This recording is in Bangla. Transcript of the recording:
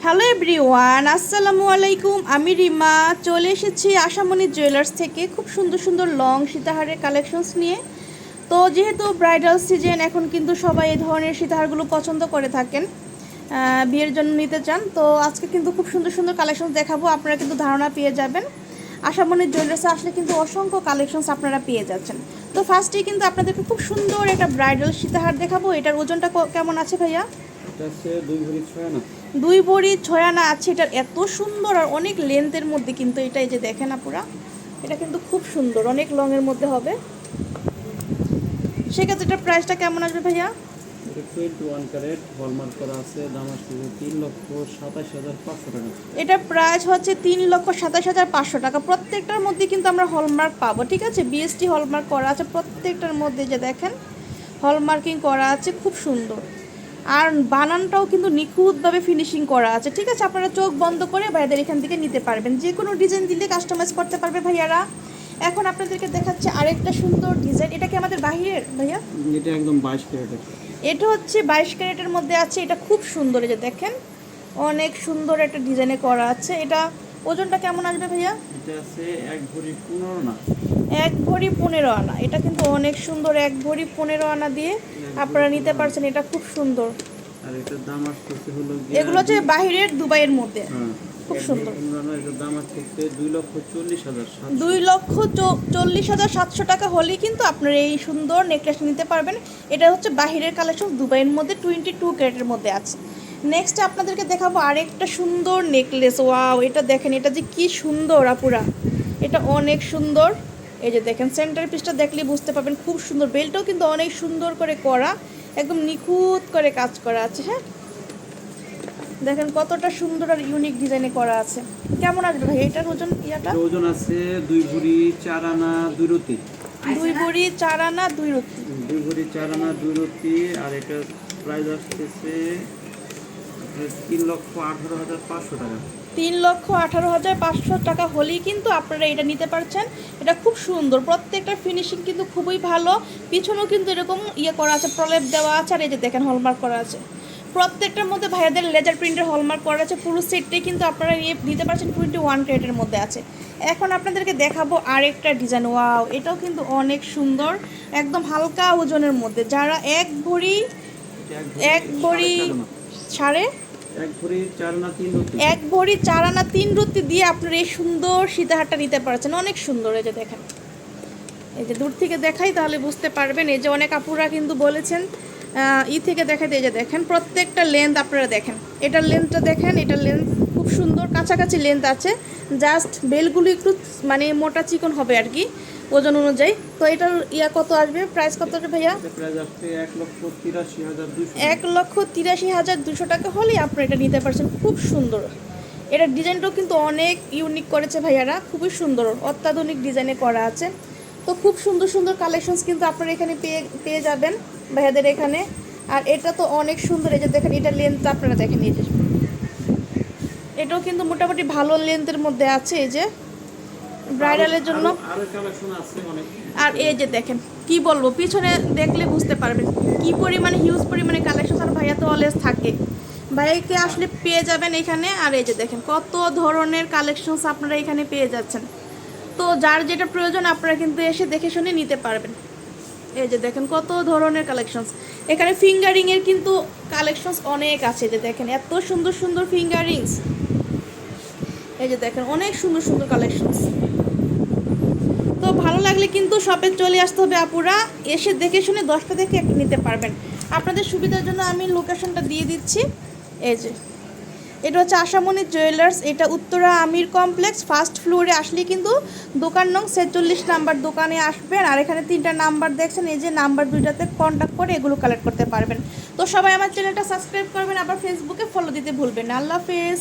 হ্যালো এভরিওয়ান, আসসালামু আলাইকুম। আমি রিমা চলে এসেছি আশামণি জুয়েলার্স থেকে খুব সুন্দর সুন্দর লং সীতাহারের কালেকশনস নিয়ে। তো যেহেতু ব্রাইডাল সিজন, এখন কিন্তু সবাই এই ধরনের সীতাহারগুলো পছন্দ করে থাকেন, বিয়ের জন্য নিতে চান। তো আজকে কিন্তু খুব সুন্দর সুন্দর কালেকশনস দেখাবো, আপনারা কিন্তু ধারণা পেয়ে যাবেন। আশামণি জুয়েলার্সে আসলে কিন্তু অসংখ্য কালেকশনস আপনারা পেয়ে যাচ্ছেন। তো ফার্স্টেই কিন্তু আপনাদেরকে খুব সুন্দর একটা ব্রাইডাল সীতাহার দেখাবো। এটার ওজনটা কেমন আছে ভাইয়া? এটা আছে 2 ভরি 6 আনা। 2 ভরি 6 আনা আছে। এটা এত সুন্দর আর অনেক লেন্থের মধ্যে কিন্তু এটা, এই যে দেখেন আপুরা, এটা কিন্তু খুব সুন্দর, অনেক লংয়ের মধ্যে হবে। সেক্ষেত্রে এটার প্রাইসটা কেমন আসবে ভাইয়া? এটা 21 ক্যারেট হলমার্ক করা আছে, দাম আসছে 3,27,500 টাকা। এটা প্রাইস হচ্ছে 3,27,500 টাকা। প্রত্যেকটার মধ্যে কিন্তু আমরা হলমার্ক পাবো, ঠিক আছে? বিএসটি হলমার্ক করা আছে প্রত্যেকটার মধ্যে, যে দেখেন হলমার্কিং করা আছে, খুব সুন্দর। আর বানানটাও কিন্তু নিখুঁতভাবে ফিনিশিং করা আছে, ঠিক আছে? আপনারা চোখ বন্ধ করে ভাইয়াদের এখান থেকে নিতে পারবেন, যে কোনো ডিজাইন দিলে কাস্টমাইজ করতে পারবে ভাইয়ারা। এখন আপনাদেরকে দেখাচ্ছে আরেকটা সুন্দর ডিজাইন। এটা কি আমাদের বাহিরের ভাইয়া? এটা একদম 22 ক্যারেটের। এটা হচ্ছে 22 ক্যারেটের মধ্যে আছে। এটা খুব সুন্দর, এই যে দেখেন অনেক সুন্দর একটা ডিজাইনে করা আছে। এটা ওজনটা কেমন আসবে ভাইয়া? এটা আছে 1 ভরি 15 আনা। 1 ভরি 15 আনা। এটা কিন্তু অনেক সুন্দর, 1 ভরি 15 আনা দিয়ে আপনারা নিতে পারছেন। এটা খুব সুন্দর। আর এটার দাম আসছে হলো এগুলো হচ্ছে বাহিরের, দুবাইয়ের মধ্যে, খুব সুন্দর। এটার দাম আসছে 2,40,700। 2,40,700 টাকা হলেই কিন্তু আপনারা এই সুন্দর নেকলেস নিতে পারবেন। এটা হচ্ছে বাহিরের কালেকশন, দুবাইয়ের মধ্যে 22 ক্যারেটের মধ্যে আছে। নেক্সট আপনাদেরকে দেখাবো আরেকটা সুন্দর নেকলেস। ওয়াও, এটা দেখেন, এটা যে কি সুন্দর আপুরা, এটা অনেক সুন্দর। এই যে দেখেন সেন্টার পিসটা দেখলে বুঝতে পারবেন, খুব সুন্দর। বেল্টটাও কিন্তু অনেক সুন্দর করে করা, একদম নিখুঁত করে কাজ করা আছে। হ্যাঁ, দেখেন কতটা সুন্দর আর ইউনিক ডিজাইনে করা আছে। কেমন আসবে ভাই এটার ওজন? ওজন আছে 2 ভরি 4 আনা 2 রতি। 2 ভরি 4 আনা 2 রতি। 2 ভরি 4 আনা 2 রতি। আর এটা প্রাইস আসছে 3,18,500 টাকা। 3,18,500 টাকা হলেই কিন্তু আপনারা এটা নিতে পারছেন। এটা খুব সুন্দর, প্রত্যেকটা ফিনিশিং কিন্তু খুবই ভালো। পিছনেও কিন্তু এরকম করা আছে, প্রলেপ দেওয়া আছে। আর এই যে দেখেন হলমার্ক করা আছে প্রত্যেকটার মধ্যে। ভাইয়াদের লেজার প্রিন্টের হলমার্ক করা আছে। পুরো সেটটাই কিন্তু আপনারা নিতে পারছেন 21 ক্যারেটের মধ্যে আছে। এখন আপনাদেরকে দেখাবো আরেকটা ডিজাইন। ওয়াও, এটাও কিন্তু অনেক সুন্দর, একদম হালকা ওজনের মধ্যে। যারা 1 ভরি সাড়ে 1 ভরি 4 আনা 3 রতি। 1 ভরি 4 আনা 3 রতি দিয়ে আপনারা এই সুন্দর সীতাহারটা নিতে পারছেন, অনেক সুন্দর। এই যে দেখেন, এই যে দূর থেকে দেখাই তাহলে বুঝতে পারবেন। এই যে অনেক আপুরা কিন্তু বলেছেন থেকে দেখাতে। এই যে দেখেন প্রত্যেকটা লেন্থ আপনারা দেখেন, এটার লেন্থটা দেখেন, এটার লেন্থ খুব সুন্দর, কাছাকাছি লেন্থ আছে। জাস্ট বেলগুলো একটু মানে মোটা চিকন হবে আর কি, ওজন অনুযায়ী। তো এটার কত আসবে, প্রাইস কত আসবে ভাইয়া? প্রাইস আসছে 1,83,200। 1,83,200 টাকা হলেই আপনারা এটা নিতে পারছেন। খুব সুন্দর, এটার ডিজাইনটাও কিন্তু অনেক ইউনিক করেছে ভাইয়ারা, খুবই সুন্দর, অত্যাধুনিক ডিজাইনে করা আছে। তো খুব সুন্দর সুন্দর কালেকশনস কিন্তু আপনারা এখানে পেয়ে যাবেন ভাইয়াদের এখানে। আর এটা তো অনেক সুন্দর, এই যে দেখেন এটার লেন্থটা আপনারা দেখেন, এই যে এটাও কিন্তু মোটামুটি ভালো লেন্থের মধ্যে আছে, এই যে ব্রাইডালের জন্য। আর এই যে দেখেন, কি বলবো, পিছনে দেখলে বুঝতে পারবেন কি পরিমাণে হিউজ পরিমাণে কালেকশন। আর ভাইয়া তো অলওয়েজ থাকে, ভাইয়াকে আসলে পেয়ে যাবেন এখানে। আর এই যে দেখেন কত ধরনের কালেকশনস আপনারা এখানে পেয়ে যাচ্ছেন। তো যার যেটা প্রয়োজন আপনারা কিন্তু এসে দেখে শুনে নিতে পারবেন। এই যে দেখেন কত ধরনের কালেকশনস। এখানে ফিঙ্গারিংয়ের কিন্তু কালেকশনস অনেক আছে। যে দেখেন এত সুন্দর সুন্দর ফিঙ্গারিংস, এই যে দেখেন অনেক সুন্দর সুন্দর কালেকশনস। তো ভালো লাগলে কিন্তু শপে চলে আসতে হবে আপুরা, এসে দেখে শুনে 10টা দেখে একটা নিতে পারবেন। আপনাদের সুবিধার জন্য আমি লোকেশনটা দিয়ে দিচ্ছি। এই যে এটা হচ্ছে আশামণি জুয়েলার্স, এটা উত্তরা আমির কমপ্লেক্স, ফার্স্ট ফ্লোরে আসলে কিন্তু দোকান নং 46 নাম্বার দোকানে আসবেন। আর এখানে 3টা নাম্বার দেখছেন, এই যে নাম্বার 2টাতে কন্ট্যাক্ট করে এগুলো কালেক্ট করতে পারবেন। তো সবাই আমার চ্যানেলটা সাবস্ক্রাইব করবেন, আবার ফেসবুকে ফলো দিতে ভুলবেন না। আল্লাহ হাফেজ।